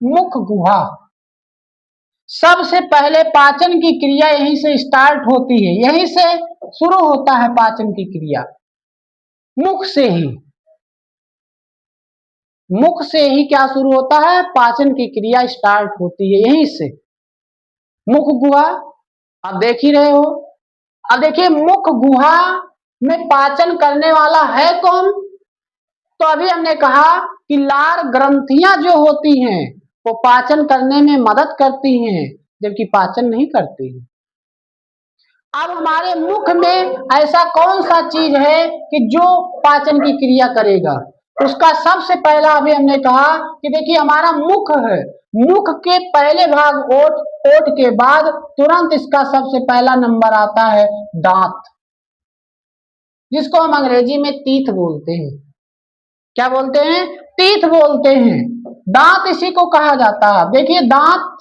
मुख गुहा। सबसे पहले पाचन की क्रिया यहीं से स्टार्ट होती है, यहीं से शुरू होता है पाचन की क्रिया, मुख से ही। मुख से ही क्या शुरू होता है? पाचन की क्रिया स्टार्ट होती है यहीं से, मुख गुहा। आप देख ही रहे हो। अब देखिए मुख गुहा में पाचन करने वाला है कौन? तो अभी हमने कहा कि लार ग्रंथियां जो होती हैं वो पाचन करने में मदद करती हैं, जबकि पाचन नहीं करती है। अब हमारे मुख में ऐसा कौन सा चीज है कि जो पाचन की क्रिया करेगा? उसका सबसे पहला अभी हमने कहा कि देखिए हमारा मुख है, मुख के पहले भाग ओठ, ओठ के बाद तुरंत इसका सबसे पहला नंबर आता है दांत, जिसको हम अंग्रेजी में टीथ बोलते हैं। क्या बोलते हैं? टीथ बोलते हैं। दांत इसी को कहा जाता है। देखिए दांत,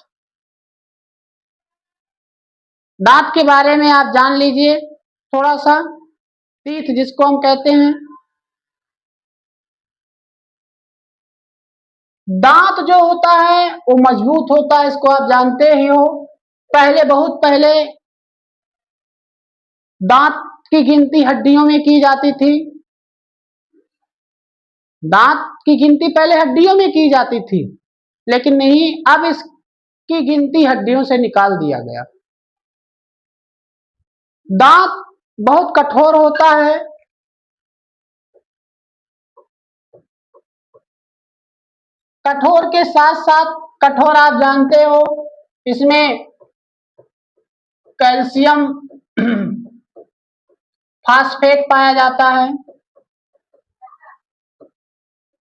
दांत के बारे में आप जान लीजिए थोड़ा सा। टीथ जिसको हम कहते हैं, दांत जो होता है वो मजबूत होता है, इसको आप जानते ही हो। पहले, बहुत पहले दांत की गिनती हड्डियों में की जाती थी। दांत की गिनती पहले हड्डियों में की जाती थी, लेकिन नहीं, अब इसकी गिनती हड्डियों से निकाल दिया गया। दांत बहुत कठोर होता है। कठोर के साथ साथ, कठोर आप जानते हो, इसमें कैल्शियम फास्फेट पाया जाता है,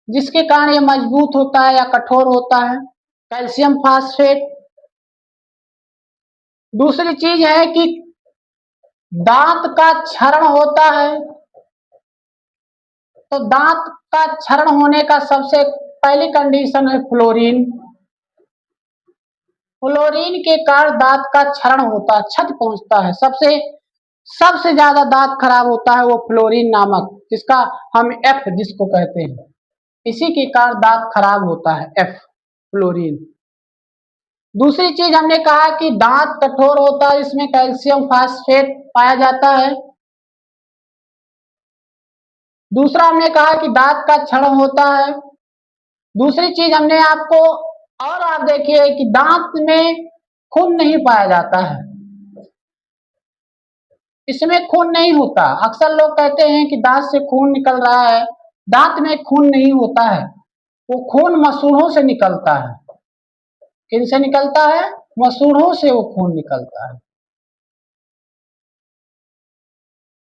जिसके कारण ये मजबूत होता है या कठोर होता है, कैल्शियम फास्फेट। दूसरी चीज है कि दांत का क्षरण होता है, तो दांत का क्षरण होने का सबसे पहली कंडीशन है फ्लोरीन। फ्लोरीन के कारण दांत का क्षरण होता है, क्षत पहुंचता है। सबसे सबसे ज्यादा दांत खराब होता है वो फ्लोरीन नामक, जिसका हम एफ जिसको कहते हैं, इसी के कारण दांत खराब होता है, एफ फ्लोरीन। दूसरी चीज हमने कहा कि दांत कठोर होता है, इसमें कैल्शियम फास्फेट पाया जाता है। दूसरा हमने कहा कि दांत का क्षरण होता है। दूसरी चीज हमने आपको, और आप देखिए कि दांत में खून नहीं पाया जाता है, इसमें खून नहीं होता। अक्सर लोग कहते हैं कि दांत से खून निकल रहा है, दांत में खून नहीं होता है, वो खून मसूड़ों से निकलता है। किन से निकलता है? मसूड़ों से वो खून निकलता है।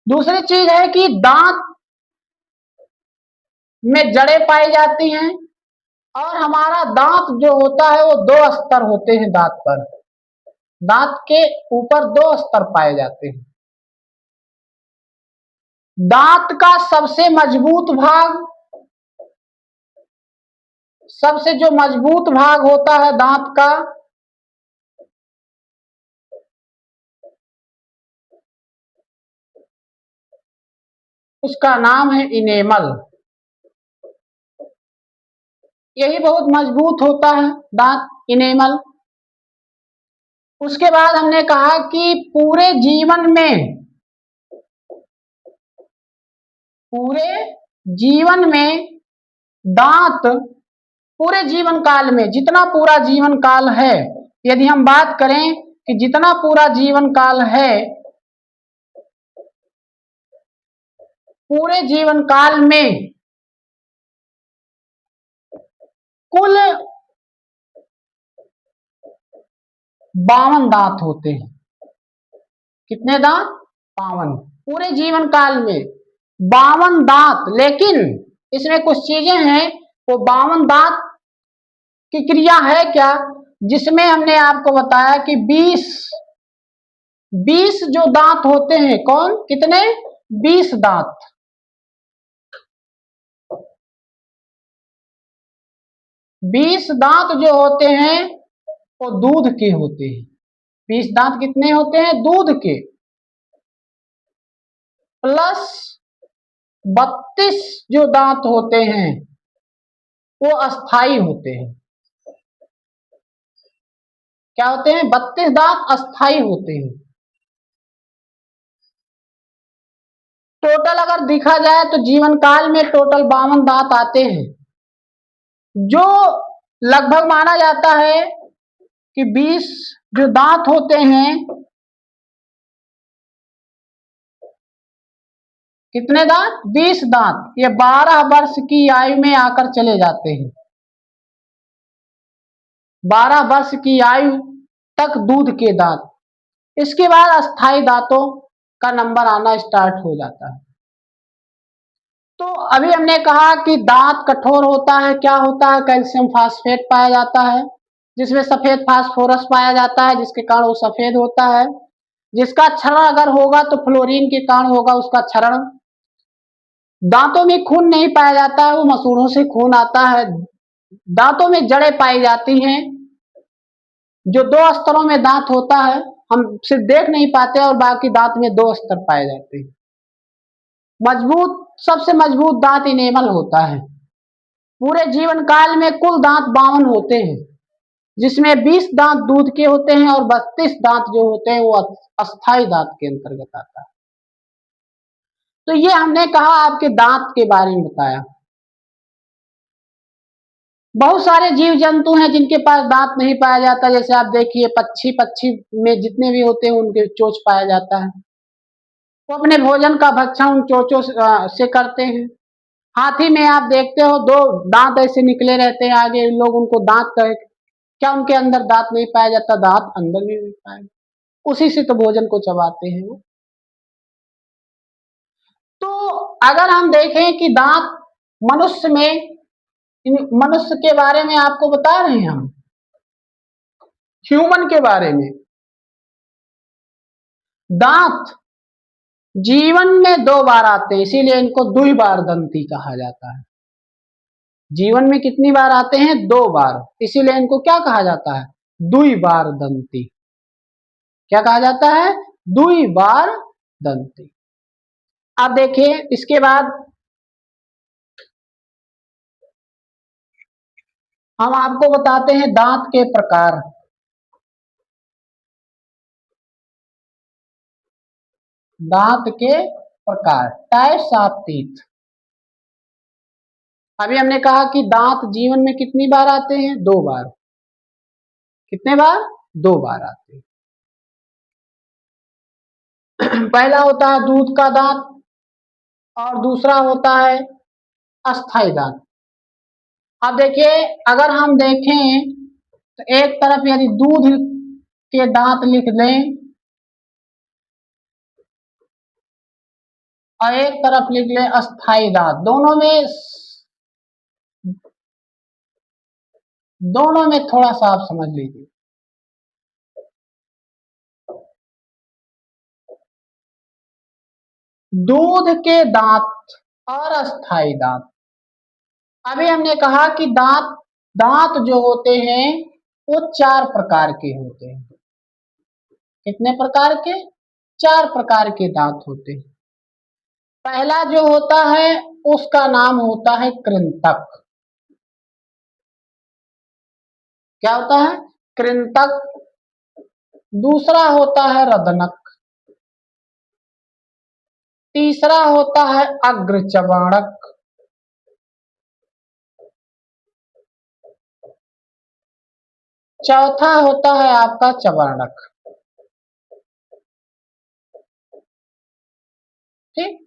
दूसरी चीज है कि दांत में जड़ें पाई जाती हैं, और हमारा दांत जो होता है वो दो स्तर होते हैं दांत पर, दांत के ऊपर दो स्तर पाए जाते हैं। दांत का सबसे मजबूत भाग, सबसे जो मजबूत भाग होता है दांत का, उसका नाम है इनेमल। यही बहुत मजबूत होता है दांत, इनेमल। उसके बाद हमने कहा कि पूरे जीवन में दांत, पूरे जीवन काल में, जितना पूरा जीवन काल है, यदि हम बात करें कि जितना पूरा जीवन काल है, पूरे जीवन काल में कुल 52 दांत होते हैं। कितने दांत? 52। पूरे जीवन काल में 52 दांत। लेकिन इसमें कुछ चीजें हैं, वो 52 दांत की क्रिया है क्या, जिसमें हमने आपको बताया कि 20 जो दांत होते हैं, कौन कितने? 20 दांत। 20 दांत जो होते हैं वो दूध के होते हैं। 20 दांत कितने होते हैं? दूध के। प्लस 32 जो दांत होते हैं वो अस्थाई होते हैं। क्या होते हैं? 32 दांत अस्थाई होते हैं। टोटल अगर देखा जाए तो जीवन काल में टोटल 52 दांत आते हैं, जो लगभग माना जाता है कि 20 जो दांत होते हैं, कितने दांत? 20 दांत, ये 12 वर्ष की आयु में आकर चले जाते हैं। 12 वर्ष की आयु तक दूध के दांत, इसके बाद अस्थाई दांतों का नंबर आना स्टार्ट हो जाता है। तो अभी हमने कहा कि दांत कठोर होता है, क्या होता है? कैल्शियम फास्फेट पाया जाता है, जिसमें सफेद फास्फोरस पाया जाता है, जिसके कारण वो सफेद होता है। जिसका क्षरण अगर होगा तो फ्लोरीन के कारण होगा उसका क्षरण। दांतों में खून नहीं पाया जाता है, वो मसूड़ों से खून आता है। दांतों में जड़ें पाई जाती हैं, जो दो स्तरों में दांत होता है, हम सिर्फ देख नहीं पाते, और बाकी दांत में दो स्तर पाए जाते हैं। मजबूत, सबसे मजबूत दांत इनेमल होता है। पूरे जीवन काल में कुल दांत 52 होते हैं, जिसमें 20 दांत दूध के होते हैं और 32 दांत जो होते हैं वो अस्थाई दांत के अंतर्गत आता है। तो ये हमने कहा आपके दांत के बारे में बताया। बहुत सारे जीव जंतु हैं जिनके पास दांत नहीं पाया जाता, जैसे आप देखिए पक्षी में जितने भी होते हैं उनके चोंच पाया जाता है, वो अपने भोजन का भक्षण उन चोंचों से करते हैं। हाथी में आप देखते हो दो दांत ऐसे निकले रहते हैं आगे, लोग उनको दांत कहे, क्या उनके अंदर दांत नहीं पाया जाता? दांत अंदर भी नहीं पाया, उसी से तो भोजन को चबाते हैं वो। तो अगर हम देखें कि दांत मनुष्य में, मनुष्य के बारे में आपको बता रहे हैं हम, ह्यूमन के बारे में, दांत जीवन में 2 बार आते हैं, इसीलिए इनको द्विबार दंती कहा जाता है। जीवन में कितनी बार आते हैं? 2 बार, इसीलिए इनको क्या कहा जाता है? द्विबार दंती। क्या कहा जाता है? द्विबार दंती। अब देखिए इसके बाद हम आपको बताते हैं दांत के प्रकार। दांत के प्रकार, टाइप्स ऑफ टीथ। अभी हमने कहा कि दांत जीवन में कितनी बार आते हैं? 2 बार। कितने बार? 2 बार आते हैं। पहला होता है दूध का दांत और दूसरा होता है अस्थाई दांत। अब देखिए अगर हम देखें तो एक तरफ यदि दूध के दांत लिख दें और एक तरफ लिख लें अस्थाई दांत, दोनों में थोड़ा सा आप समझ लीजिए। दूध के दांत और अस्थाई दांत। अभी हमने कहा कि दांत जो होते हैं वो 4 प्रकार के होते हैं। कितने प्रकार के? 4 प्रकार के दांत होते हैं। पहला जो होता है उसका नाम होता है कृंतक। क्या होता है? कृंतक। दूसरा होता है रदनक। तीसरा होता है अग्रचबाणक। चौथा होता है आपका चबाणक। ठीक।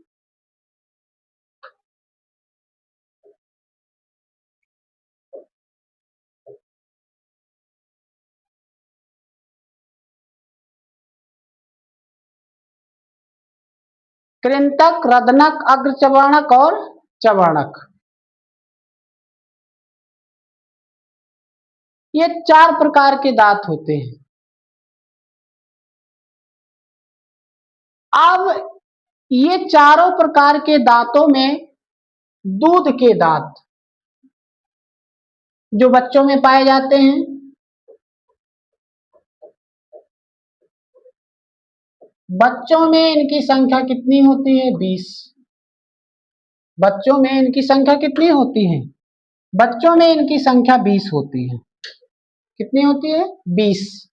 कृंतक, रदनक, अग्रचबाणक और चबाणक, ये 4 प्रकार के दांत होते हैं। अब ये चारों प्रकार के दांतों में दूध के दांत जो बच्चों में पाए जाते हैं, बच्चों में इनकी संख्या कितनी होती है? 20। बच्चों में इनकी संख्या कितनी होती है? बच्चों में इनकी संख्या 20 होती है। कितनी होती है? 20।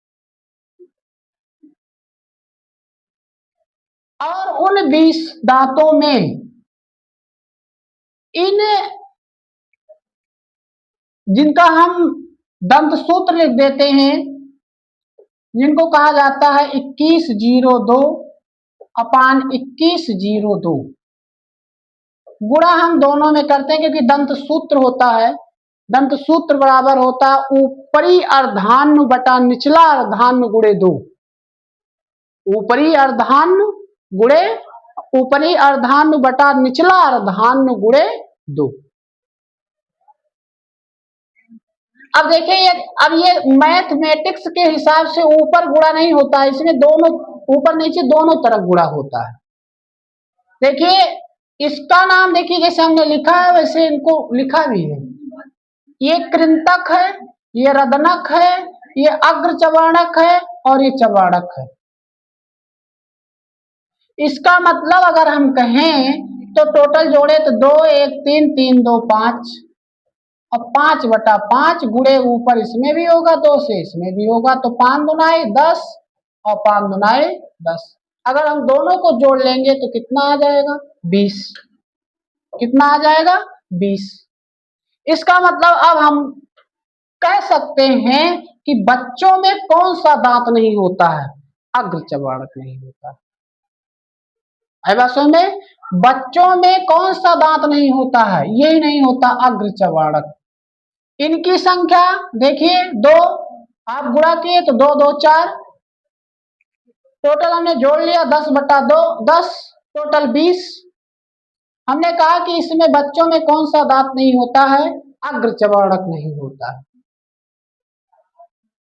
और उन 20 दांतों में इन जिनका हम दंत सूत्र लिख देते हैं, जिनको कहा जाता है 2102 अपान 2102। गुणा हम दोनों में करते हैं क्योंकि दंत सूत्र होता है, दंत सूत्र बराबर होता है ऊपरी अर्धान्नु बटा निचला अर्धान्नु गुणे 2। ऊपरी अर्धान्नु गुणे ऊपरी अर्धान्नु बटा निचला अर्धान्नु गुणे 2। अब देखिए अब ये मैथमेटिक्स के हिसाब से ऊपर गुणा नहीं होता है, इसमें दोनों ऊपर नीचे दोनों तरफ गुणा होता है। देखिए इसका नाम देखिए जैसे हमने लिखा है वैसे इनको लिखा भी है। ये कृंतक है, ये रदनक है, ये अग्रचबाणक है और ये चबाणक है। इसका मतलब अगर हम कहें तो टोटल जोड़े तो 2 1 3 3 2 5 और 5/5 गुणे ऊपर इसमें भी होगा 2 से इसमें भी होगा तो 5 दुनाए 10 और 5 दुनाए 10। अगर हम दोनों को जोड़ लेंगे तो कितना आ जाएगा? 20। कितना आ जाएगा? 20। इसका मतलब अब हम कह सकते हैं कि बच्चों में कौन सा दांत नहीं होता है? अग्रचबाणक नहीं होता है। बच्चों में कौन सा दांत नहीं होता है? यही नहीं होता, अग्रचबाणक। इनकी संख्या देखिए 2, आप गुणा किए तो 2 2 4, टोटल हमने जोड़ लिया 10/2 10, टोटल 20। हमने कहा कि इसमें बच्चों में कौन सा दांत नहीं होता है? अग्रचबाणक नहीं होता है।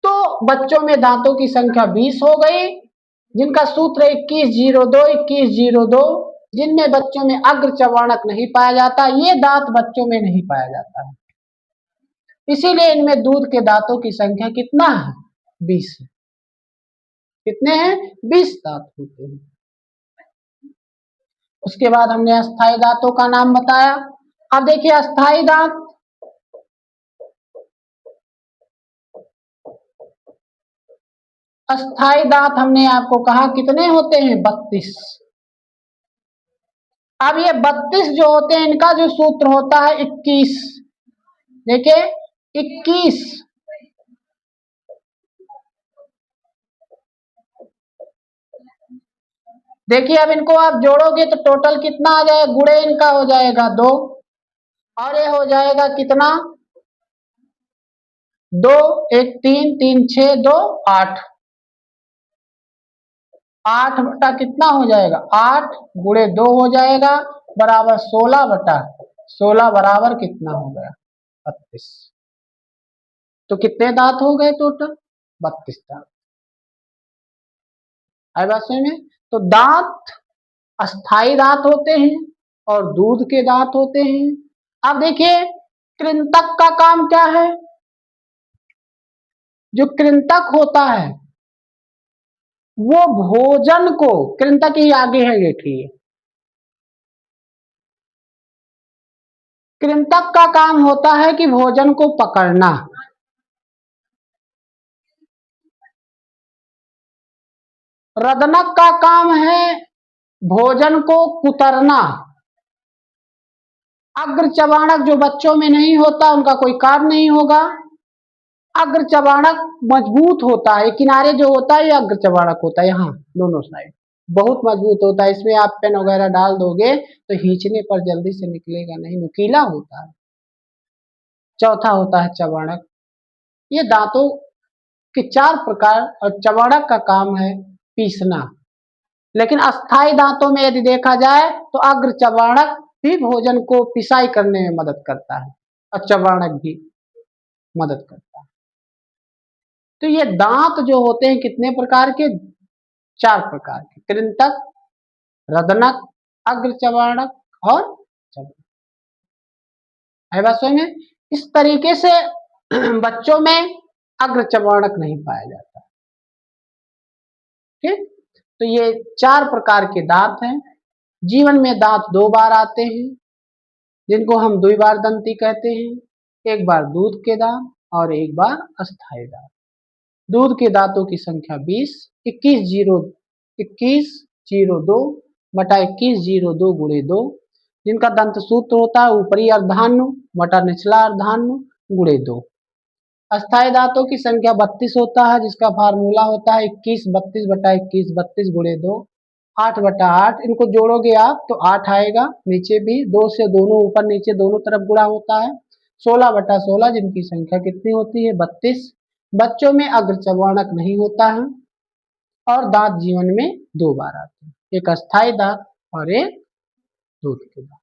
तो बच्चों में दांतों की संख्या 20 हो गई, जिनका सूत्र 2102 2102, जिनमें बच्चों में अग्रचबाणक नहीं पाया जाता, ये दांत बच्चों में नहीं पाया जाता है। इसीलिए इनमें दूध के दांतों की संख्या कितना है? 20 है। कितने हैं? 20 दांत होते हैं। उसके बाद हमने अस्थाई दांतों का नाम बताया। अब देखिए अस्थाई दांत, अस्थाई दांत हमने आपको कहा कितने होते हैं, 32। अब ये 32 जो होते हैं इनका जो सूत्र होता है 21। देखिए 21, देखिए अब इनको आप जोड़ोगे तो टोटल कितना आ जाएगा, गुणे इनका हो जाएगा 2, और ये हो जाएगा कितना, 2 1 3 3 6 2 8, 8 बटा कितना हो जाएगा, 8 गुणे 2 हो जाएगा बराबर 16 बटा 16 बराबर कितना हो गया, 32। तो कितने दांत हो गए टोटल, 32 दांत। आई बात समझ में। तो दांत अस्थाई दांत होते हैं और दूध के दांत होते हैं। अब देखिए कृंतक का काम क्या है, जो कृंतक होता है वो भोजन को, कृंतक ही आगे है देखिए, कृंतक का काम होता है कि भोजन को पकड़ना, रदनक का काम है भोजन को कुतरना, अग्र चबाणक जो बच्चों में नहीं होता उनका कोई काम नहीं होगा। अग्र चबाणक मजबूत होता है, किनारे जो होता है ये अग्र चबाणक होता है, यहाँ दोनों साइड बहुत मजबूत होता है, इसमें आप पेन वगैरह डाल दोगे तो खींचने पर जल्दी से निकलेगा नहीं, नुकीला होता है। चौथा होता है चबाणक। ये दांतों के 4 प्रकार, और चबाणक का काम है पीसना। लेकिन अस्थाई दांतों में यदि देखा जाए तो अग्र चबाणक भी भोजन को पिसाई करने में मदद करता है और चबाणक भी मदद करता है। तो ये दांत जो होते हैं कितने प्रकार के, 4 प्रकार के, कृंतक, रदनक, अग्र चबाणक और चबाणक। है बात समझ में। इस तरीके से बच्चों में अग्र चबाणक नहीं पाया जाता। ठीक, तो ये 4 प्रकार के दांत हैं। जीवन में दांत 2 बार आते हैं जिनको हम द्विबार दंती कहते हैं, एक बार दूध के दांत और एक बार अस्थाई दांत। दूध के दांतों की संख्या 20, 21 0 बटा 21 0 2 गुणे 2, जिनका दंत सूत्र होता है ऊपरी अर्धानु बटा निचला अर्धानु गुणे 2। अस्थाई दांतों की संख्या 32 होता है जिसका फार्मूला होता है 21 32 बटा 21 32 गुणे 2, 8 बटा 8। इनको जोड़ोगे आप तो 8 आएगा, नीचे भी 2 से दोनों ऊपर नीचे दोनों तरफ गुणा होता है, 16 बटा 16 जिनकी संख्या कितनी होती है, 32। बच्चों में अग्र चबाणक नहीं होता है और दांत जीवन में 2 बार आते हैं, एक अस्थाई दांत और एक दूध के दांत।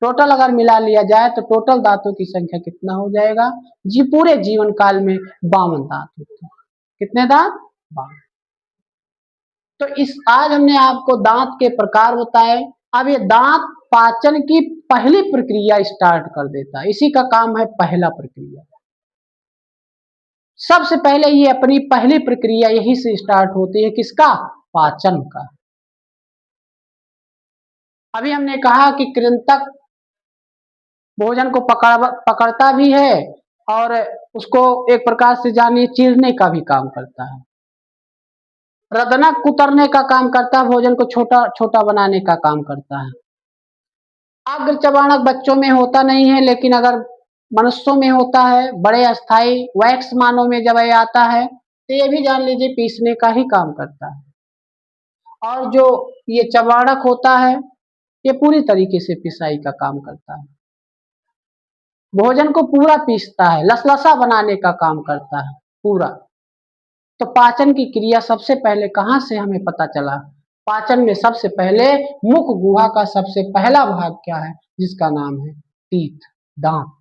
टोटल अगर मिला लिया जाए तो टोटल दांतों की संख्या कितना हो जाएगा जी, पूरे जीवन काल में 52 दांत होते हैं। कितने दांत, 52। तो इस आज हमने आपको दांत के प्रकार बताए। अब ये दांत पाचन की पहली प्रक्रिया स्टार्ट कर देता है, इसी का काम है पहला प्रक्रिया। सबसे पहले ये अपनी पहली प्रक्रिया यही से स्टार्ट होती है, किसका, पाचन का। अभी हमने कहा कि कृंतक भोजन को पकड़ता भी है और उसको एक प्रकार से जानिए चीरने का भी काम करता है। रदनक कुतरने का काम करता है, भोजन को छोटा छोटा बनाने का काम करता है। अग्र चबाणक बच्चों में होता नहीं है, लेकिन अगर मनुष्यों में होता है, बड़े अस्थाई वैक्स मानव में जब ये आता है तो ये भी जान लीजिए पीसने का ही काम करता है। और जो ये चबाणक होता है ये पूरी तरीके से पिसाई का काम करता है, भोजन को पूरा पीसता है, लसलसा बनाने का काम करता है पूरा। तो पाचन की क्रिया सबसे पहले कहां से हमें पता चला, पाचन में सबसे पहले मुख गुहा का सबसे पहला भाग क्या है, जिसका नाम है टीथ, दांत।